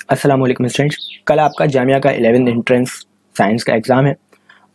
अस्सलाम वालेकुम स्टूडेंट्स। कल आपका जामिया का 11th एंट्रेंस साइंस का एग्ज़ाम है।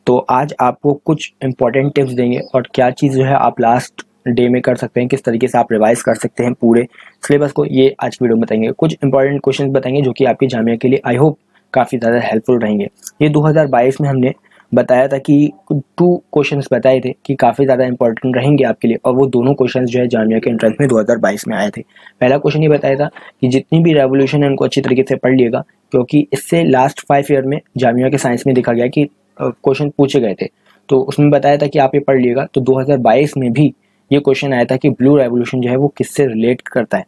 तो आज आपको कुछ इंपॉर्टेंट टिप्स देंगे और क्या चीज़ जो है आप लास्ट डे में कर सकते हैं, किस तरीके से आप रिवाइज कर सकते हैं पूरे सिलेबस को, ये आज की वीडियो में बताएंगे। कुछ इंपॉर्टेंट क्वेश्चंस बताएंगे जो कि आपकी जामिया के लिए आई होप काफ़ी ज़्यादा हेल्पफुल रहेंगे। ये 2022 में हमने बताया था कि 2 क्वेश्चंस बताए थे कि काफ़ी ज़्यादा इंपॉर्टेंट रहेंगे आपके लिए, और वो दोनों क्वेश्चंस जो है जामिया के एंट्रेंस में 2022 में आए थे। पहला क्वेश्चन ये बताया था कि जितनी भी रेवोल्यूशन है उनको अच्छी तरीके से पढ़ लिएगा, क्योंकि इससे लास्ट 5 ईयर में जामिया के साइंस में देखा गया कि क्वेश्चन पूछे गए थे। तो उसमें बताया था कि आप ये पढ़ लिएगा। तो 2022 में भी ये क्वेश्चन आया था कि ब्लू रेवोल्यूशन जो है वो किससे रिलेट करता है।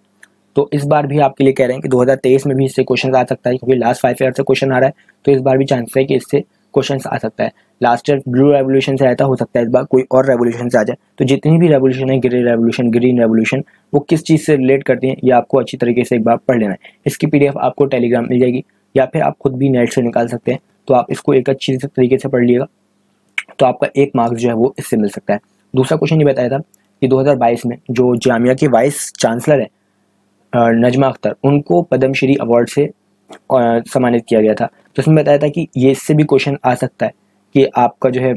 तो इस बार भी आपके लिए कह रहे हैं कि 2023 में भी इससे क्वेश्चन आ सकता है, क्योंकि लास्ट 5 ईयर से क्वेश्चन आ रहा है। तो इस बार भी चांस है कि इससे क्वेश्चन आ सकता है। लास्ट ईयर ब्लू रेवोल्यूशन से आया था, हो सकता है इस बार कोई और रेवोल्यूशन से आ जाए। तो जितनी भी रेवोल्यूशन है, ग्रीन रेवोल्यूशन, वो किस चीज़ से रिलेट करती हैं ये आपको अच्छी तरीके से एक बार पढ़ लेना है। इसकी PDF आपको टेलीग्राम मिल जाएगी, या फिर आप खुद भी नेट से निकाल सकते हैं। तो आप इसको एक अच्छी तरीके से पढ़ लिएगा, तो आपका 1 मार्क्स जो है वो इससे मिल सकता है। दूसरा क्वेश्चन ये बताया था कि 2022 में जो जामिया के वाइस चांसलर है नजमा अख्तर, उनको पद्मश्री अवार्ड से सम्मानित किया गया था। तो उसमें बताया था कि ये इससे भी क्वेश्चन आ सकता है कि आपका जो है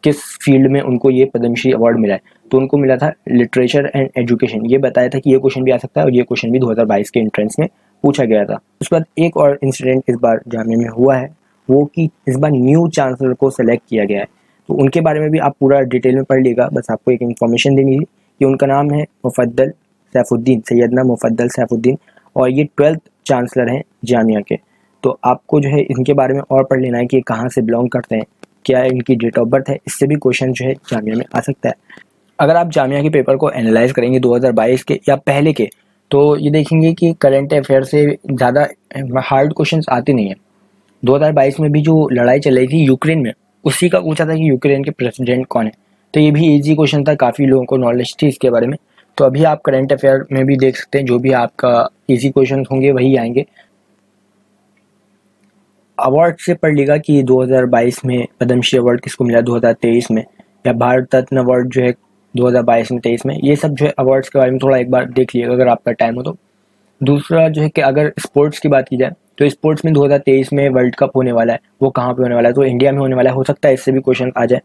किस फील्ड में उनको ये पद्मश्री अवार्ड मिला है। तो उनको मिला था लिटरेचर एंड एजुकेशन। ये बताया था कि ये क्वेश्चन भी आ सकता है, और ये क्वेश्चन भी 2022 के एंट्रेंस में पूछा गया था। उसके बाद एक और इंसिडेंट इस बार जामिया में हुआ है, वो कि इस बार न्यू चांसलर को सेलेक्ट किया गया है। तो उनके बारे में भी आप पूरा डिटेल में पढ़ लीजिएगा। बस आपको एक इन्फॉर्मेशन देनी है कि उनका नाम है मुफद्दल सैफुद्दीन, सैयदना मुफद्दल सैफुद्दीन, और ये 12th चांसलर हैं जामिया के। तो आपको जो है इनके बारे में और पढ़ लेना है कि कहाँ से बिलोंग करते हैं, क्या इनकी डेट ऑफ बर्थ है। इससे भी क्वेश्चन जो है जामिया में आ सकता है। अगर आप जामिया के पेपर को एनालाइज करेंगे 2022 के या पहले के, तो ये देखेंगे कि करंट अफेयर से ज़्यादा हार्ड क्वेश्चंस आते नहीं हैं। 2022 में भी जो लड़ाई चल रही थी यूक्रेन में, उसी का पूछा था कि यूक्रेन के प्रेसिडेंट कौन है। तो ये भी इजी क्वेश्चन था, काफ़ी लोगों को नॉलेज थी इसके बारे में। तो अभी आप करंट अफेयर में भी देख सकते हैं, जो भी आपका इजी क्वेश्चन होंगे वही आएंगे। अवार्ड से पढ़ लीजिएगा कि 2022 में पद्मश्री अवार्ड किसको मिला, 2023 में, या भारत रत्न अवार्ड जो है 2022 में 23 में। ये सब जो है अवार्ड्स के बारे में थोड़ा एक बार देख लीजिएगा अगर आपका टाइम हो तो। दूसरा जो है कि अगर स्पोर्ट्स की बात की जाए, तो स्पोर्ट्स में 2023 में वर्ल्ड कप होने वाला है, वो कहाँ पे होने वाला है, तो इंडिया में होने वाला है। हो सकता है इससे भी क्वेश्चन आ जाए।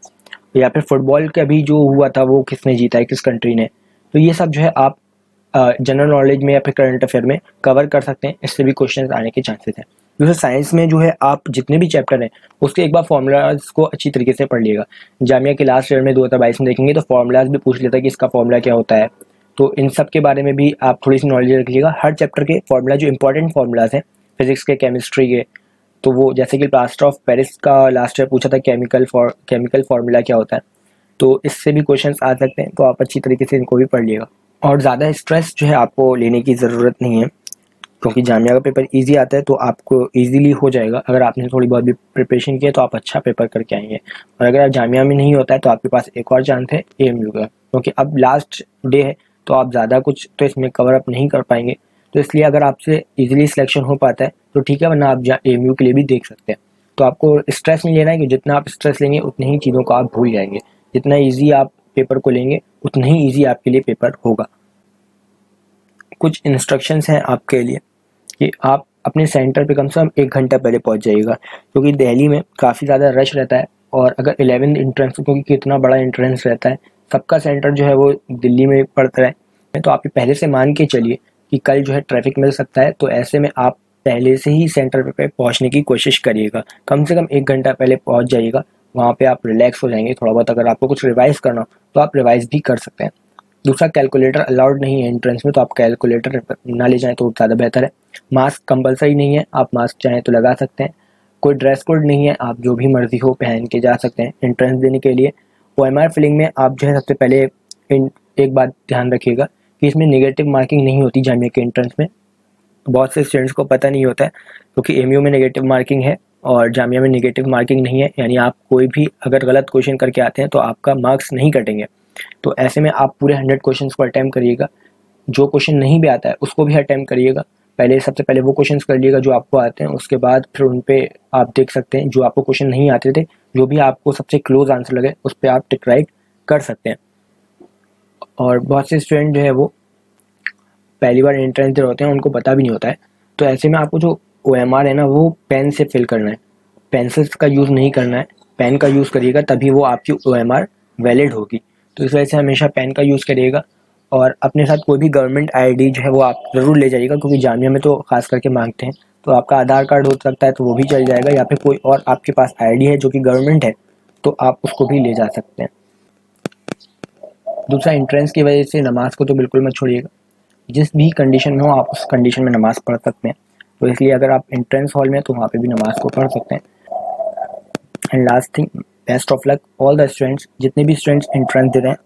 या फिर फुटबॉल का भी जो हुआ था वो किसने जीता है, किस कंट्री ने। तो ये सब जो है आप जनरल नॉलेज में या फिर करंट अफेयर में कवर कर सकते हैं। इससे भी क्वेश्चन आने के चांसेस हैं। जैसे साइंस में जो है आप जितने भी चैप्टर हैं उसके एक बार फॉर्मूलाज को अच्छी तरीके से पढ़ लिएगा। जामिया के लास्ट ईयर में 2022 में देखेंगे तो फॉर्मूलाज भी पूछ लेता है कि इसका फॉर्मूला क्या होता है। तो इन सब के बारे में भी आप थोड़ी सी नॉलेज रखिएगा। हर चैप्टर के फॉर्मूला जो इंपॉर्टेंट फॉर्मूलाज हैं, फिजिक्स के, केमिस्ट्री के, तो वो जैसे कि प्लास्टर ऑफ पेरिस का लास्ट ईयर पूछा था केमिकल फॉर्मूला क्या होता है। तो इससे भी क्वेश्चन आ सकते हैं। तो आप अच्छी तरीके से इनको भी पढ़ लिएगा, और ज़्यादा स्ट्रेस जो है आपको लेने की ज़रूरत नहीं है, क्योंकि जामिया का पेपर इजी आता है तो आपको इजीली हो जाएगा। अगर आपने थोड़ी बहुत भी प्रिपरेशन किया तो आप अच्छा पेपर करके आएंगे। और अगर आप जामिया में नहीं होता है तो आपके पास एक और चांस है AMU का, क्योंकि अब लास्ट डे है तो आप ज़्यादा कुछ तो इसमें कवर अप नहीं कर पाएंगे। तो इसलिए अगर आपसे इजीली सिलेक्शन हो पाता है तो ठीक है, वरना आप AMU के लिए भी देख सकते हैं। तो आपको स्ट्रेस नहीं लेना है, कि जितना आप स्ट्रेस लेंगे उतनी ही चीज़ों को आप भूल जाएंगे। जितना ईजी आप पेपर को लेंगे उतना ही ईजी आपके लिए पेपर होगा। कुछ इंस्ट्रक्शंस हैं आपके लिए कि आप अपने सेंटर पे कम से कम 1 घंटा पहले पहुंच जाइएगा, क्योंकि दिल्ली में काफ़ी ज़्यादा रश रहता है। और अगर 11th एंट्रेंस, क्योंकि कितना बड़ा एंट्रेंस रहता है, सबका सेंटर जो है वो दिल्ली में पड़ता है। तो आप ये पहले से मान के चलिए कि कल जो है ट्रैफिक मिल सकता है। तो ऐसे में आप पहले से ही सेंटर पे पहुँचने की कोशिश करिएगा। कम से कम 1 घंटा पहले पहुँच जाइएगा। वहाँ पे आप रिलैक्स हो जाएंगे। थोड़ा बहुत अगर आपको कुछ रिवाइज़ करना हो तो आप रिवाइज़ भी कर सकते हैं। दूसरा, कैलकुलेटर अलाउड नहीं है एंट्रेंस में, तो आप कैलकुलेटर ना ले जाएं तो ज़्यादा बेहतर है। मास्क कंपलसरी नहीं है, आप मास्क चाहें तो लगा सकते हैं। कोई ड्रेस कोड नहीं है, आप जो भी मर्जी हो पहन के जा सकते हैं एंट्रेंस देने के लिए। OMR फिलिंग में आप जो है सबसे पहले एक बात ध्यान रखिएगा कि इसमें नेगेटिव मार्किंग नहीं होती जामिया के एंट्रेंस में। बहुत से स्टूडेंट्स को पता नहीं होता है, क्योंकि AMU में नेगेटिव मार्किंग है और जामिया में नेगेटिव मार्किंग नहीं है। यानी आप कोई भी अगर गलत क्वेश्चन करके आते हैं तो आपका मार्क्स नहीं कटेंगे। तो ऐसे में आप पूरे 100 क्वेश्चंस को अटैम्प्ट करिएगा। जो क्वेश्चन नहीं भी आता है उसको भी अटैम्प्ट करिएगा। सबसे पहले वो क्वेश्चंस कर लिएगा जो आपको आते हैं, उसके बाद फिर उन पे आप देख सकते हैं जो आपको क्वेश्चन नहीं आते थे, जो भी आपको सबसे क्लोज आंसर लगे उस पर आप टिक राइट कर सकते हैं। और बहुत से स्टूडेंट जो है वो पहली बार एंट्रेंस दे रहे होते हैं, उनको पता भी नहीं होता है। तो ऐसे में आपको जो OMR है ना वो पेन से फिल करना है, पेंसिल्स का यूज़ नहीं करना है। पेन का यूज़ करिएगा तभी वो आपकी OMR वैलिड होगी। तो इस वजह से हमेशा पेन का यूज़ करिएगा। और अपने साथ कोई भी गवर्नमेंट ID जो है वो आप ज़रूर ले जाइएगा, क्योंकि जामिया में तो खास करके मांगते हैं। तो आपका आधार कार्ड हो सकता है तो वो भी चल जाएगा, या फिर कोई और आपके पास ID है जो कि गवर्नमेंट है तो आप उसको भी ले जा सकते हैं। दूसरा, एंट्रेंस की वजह से नमाज को तो बिल्कुल मत छोड़िएगा। जिस भी कंडीशन में हो आप उस कंडीशन में नमाज़ पढ़ सकते हैं। तो इसलिए अगर आप एंट्रेंस हॉल में तो वहाँ पे भी नमाज़ को पढ़ सकते हैं। And last thing, best of luck all the students, जितने भी स्टूडेंट्स एंट्रेंस दे रहे हैं